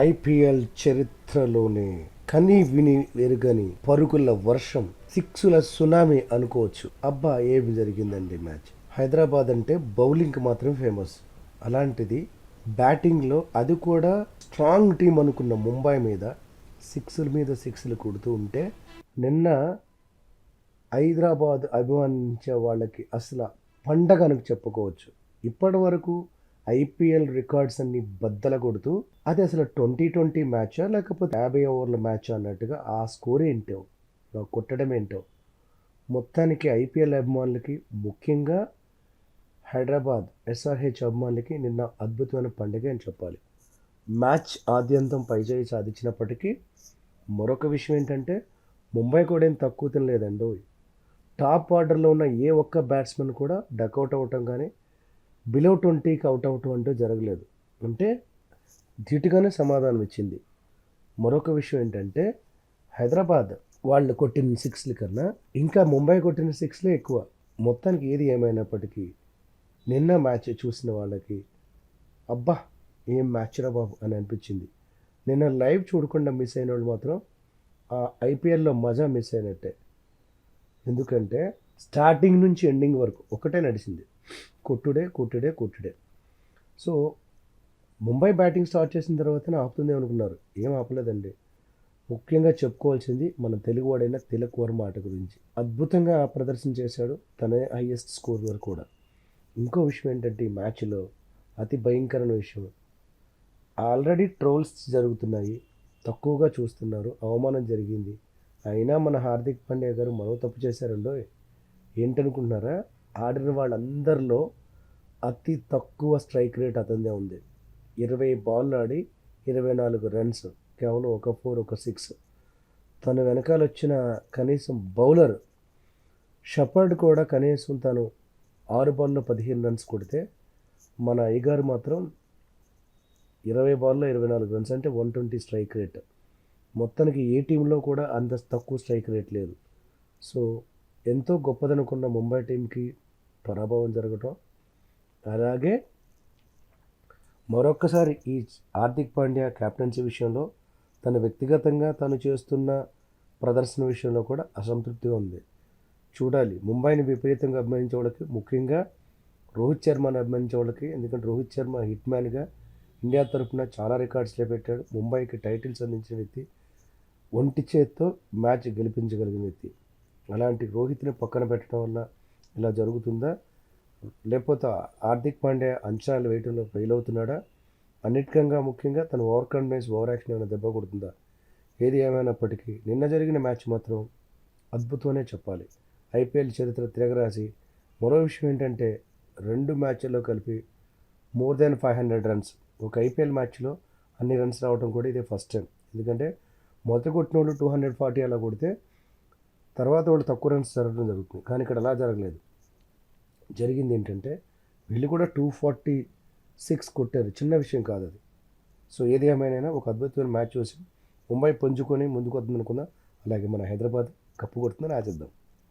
IPL చరిత్రలోనే కని విని ఎరుగని పరుగుల వర్షం, సిక్సుల సునామీ అనుకోవచ్చు. అబ్బా ఏమి జరిగిందండి మ్యాచ్. హైదరాబాద్ అంటే బౌలింగ్కి మాత్రం ఫేమస్. అలాంటిది బ్యాటింగ్లో అది కూడా స్ట్రాంగ్ టీం అనుకున్న ముంబై మీద సిక్సుల మీద సిక్స్లు కొడుతూ ఉంటే నిన్న హైదరాబాద్ అభిమానించే వాళ్ళకి అసలు పండగ అని చెప్పుకోవచ్చు. ఇప్పటి వరకు ఐపీఎల్ రికార్డ్స్ అన్ని బద్దల కొడుతూ అది అసలు 2020 మ్యాచా లేకపోతే 50 ఓవర్ల మ్యాచ్ అన్నట్టుగా ఆ స్కోర్ ఏంటో కొట్టడం ఏంటో మొత్తానికి ఐపీఎల్ అభిమానులకి, ముఖ్యంగా హైదరాబాద్ ఎస్ఆర్హెచ్ అభిమానులకి నిన్న అద్భుతమైన పండుగ అని చెప్పాలి. మ్యాచ్ ఆద్యంతం పైచేయి సాధించినప్పటికీ మరొక విషయం ఏంటంటే ముంబై కూడా ఏం తక్కువ తినలేదండి. టాప్ ఆర్డర్లో ఉన్న ఏ ఒక్క బ్యాట్స్మెన్ కూడా డకౌట్ అవ్వటం కానీ బిలో 20కి అవుట్ అవటం అంటూ జరగలేదు. అంటే ధీటుగానే సమాధానం ఇచ్చింది. మరొక విషయం ఏంటంటే హైదరాబాద్ వాళ్ళు కొట్టిన సిక్స్ల కన్నా ఇంకా ముంబై కొట్టిన సిక్స్లే ఎక్కువ. మొత్తానికి ఏది ఏమైనప్పటికీ నిన్న మ్యాచ్ చూసిన వాళ్ళకి అబ్బా ఏం మ్యాచ్ రా బాబు అని అనిపించింది. నిన్న లైవ్ చూడకుండా మిస్ అయిన వాళ్ళు మాత్రం ఆ ఐపీఎల్లో మజా మిస్ అయినట్టే. ఎందుకంటే స్టార్టింగ్ నుంచి ఎండింగ్ వరకు ఒకటే నడిచింది, కొట్టుడే. సో ముంబై బ్యాటింగ్ స్టార్ట్ చేసిన తర్వాతనే ఆపుతుంది అనుకున్నారు, ఏం ఆపలేదండి. ముఖ్యంగా చెప్పుకోవాల్సింది మన తెలుగువాడైన తిలక్ వర్మ ఆట గురించి. అద్భుతంగా ప్రదర్శన చేశాడు, తనే హైయెస్ట్ స్కోర్ కూడా. ఇంకో విషయం ఏంటంటే ఈ మ్యాచ్లో అతి భయంకరమైన విషయం, ఆల్రెడీ ట్రోల్స్ జరుగుతున్నాయి, తక్కువగా చూస్తున్నారు, అవమానం జరిగింది. అయినా మన హార్దిక్ పాండ్యా గారు మరో తప్పు చేశారండో. ఏంటనుకుంటున్నారా, ఆడిన వాళ్ళందరిలో అతి తక్కువ స్ట్రైక్ రేట్ అతనిదే ఉంది. 20 బాల్ ఆడి 24 రన్స్, కేవలం ఒక 4 ఒక 6. తన వెనకాల వచ్చిన కనీసం బౌలర్ షపర్డ్ కూడా కనీసం తను 6 బాల్లో 15 రన్స్ కొడితే మన అయ్యగారు మాత్రం 20 బాల్లో 24 రన్స్ అంటే 120 స్ట్రైక్ రేట్. మొత్తానికి ఏ టీంలో కూడా అంత తక్కువ స్ట్రైక్ రేట్ లేదు. సో ఎంతో గొప్పదనుకున్న ముంబై టీంకి పరాభవం జరగటం, అలాగే మరొక్కసారి ఈ హార్దిక్ పాండ్యా కెప్టెన్సీ విషయంలో తన వ్యక్తిగతంగా తను చేస్తున్న ప్రదర్శన విషయంలో కూడా అసంతృప్తిగా ఉంది. చూడాలి ముంబైని విపరీతంగా అభిమానించే వాళ్ళకి, ముఖ్యంగా రోహిత్ శర్మని అభిమానించే వాళ్ళకి. ఎందుకంటే రోహిత్ శర్మ హిట్ మ్యాన్గా ఇండియా తరఫున చాలా రికార్డ్స్లో పెట్టాడు. ముంబైకి టైటిల్స్ అందించిన వ్యక్తి, ఒంటి చేత్తో మ్యాచ్ గెలిపించగలిగిన వ్యక్తి. అలాంటి రోహిత్ని పక్కన పెట్టడం వల్ల ఇలా జరుగుతుందా, లేకపోతే హార్దిక్ పాండ్యా అంచనాలు వేయటంలో ఫెయిల్ అవుతున్నాడా, అన్నిటికంగా ముఖ్యంగా తన ఓవర్ కాన్ఫిడెన్స్, ఓవర్ యాక్షన్ ఏమైనా దెబ్బ కొడుతుందా? ఏది ఏమైనప్పటికీ నిన్న జరిగిన మ్యాచ్ మాత్రం అద్భుతమనే చెప్పాలి. ఐపీఎల్ చరిత్ర తిరగరాసి. మరో విషయం ఏంటంటే 2 మ్యాచ్ల్లో కలిపి మోర్ దాన్ 500 రన్స్ ఒక ఐపీఎల్ మ్యాచ్లో అన్ని రన్స్ రావడం కూడా ఇదే ఫస్ట్ టైం. ఎందుకంటే మొదట కొట్టిన వాళ్ళు 240 అలా కొడితే తర్వాత వాళ్ళు తక్కువ రన్స్ జరగడం జరుగుతుంది, కానీ ఇక్కడ అలా జరగలేదు. జరిగింది ఏంటంటే వీళ్ళు కూడా 246 కొట్టారు, చిన్న విషయం కాదు అది. సో ఏది ఏమైనా ఒక అద్భుతమైన మ్యాచ్ చూసి ముంబై పుంజుకొని ముందుకు వస్తుంది అనుకుందాం. అలాగే మన హైదరాబాద్ కప్పు కొడుతుందని ఆశిద్దాం.